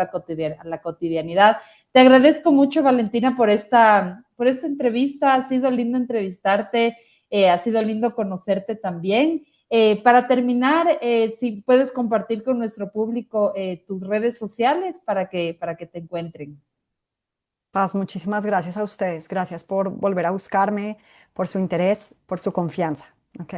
la cotidianidad. Te agradezco mucho, Valentina, por esta entrevista, ha sido lindo entrevistarte, ha sido lindo conocerte también. Para terminar, si puedes compartir con nuestro público tus redes sociales para que te encuentren. Paz, muchísimas gracias a ustedes. Gracias por volver a buscarme, por su interés, por su confianza. ¿Ok?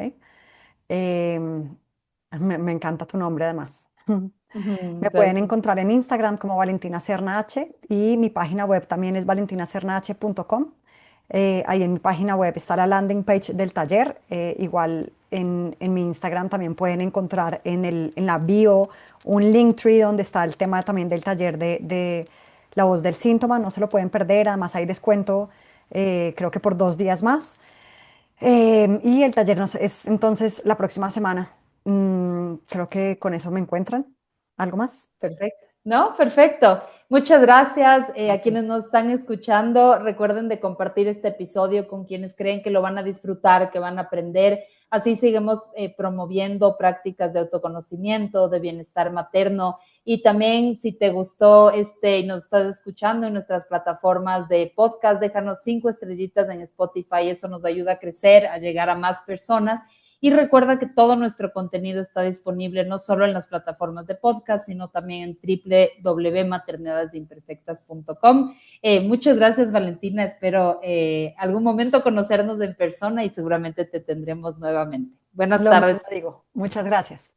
Me encanta tu nombre además. Me pueden Gracias. encontrar en Instagram como Valentina Serna H y mi página web también es valentinacernah.com. Ahí en mi página web está la landing page del taller. Igual en mi Instagram también pueden encontrar en la bio un Linktree donde está el tema también del taller de la voz del síntoma. No se lo pueden perder. Además hay descuento, creo que por 2 días más. Y el taller es entonces la próxima semana. Creo que con eso me encuentran. ¿Algo más? Perfecto. No, perfecto. Muchas gracias a quienes nos están escuchando. Recuerden de compartir este episodio con quienes creen que lo van a disfrutar, que van a aprender. Así seguimos promoviendo prácticas de autoconocimiento, de bienestar materno. Y también, si te gustó y nos estás escuchando en nuestras plataformas de podcast, déjanos 5 estrellitas en Spotify. Eso nos ayuda a crecer, a llegar a más personas. Y recuerda que todo nuestro contenido está disponible no solo en las plataformas de podcast, sino también en www.maternidadesimperfectas.com. Muchas gracias, Valentina. Espero algún momento conocernos en persona y seguramente te tendremos nuevamente. Buenas Lo tardes. mismo digo. Muchas gracias.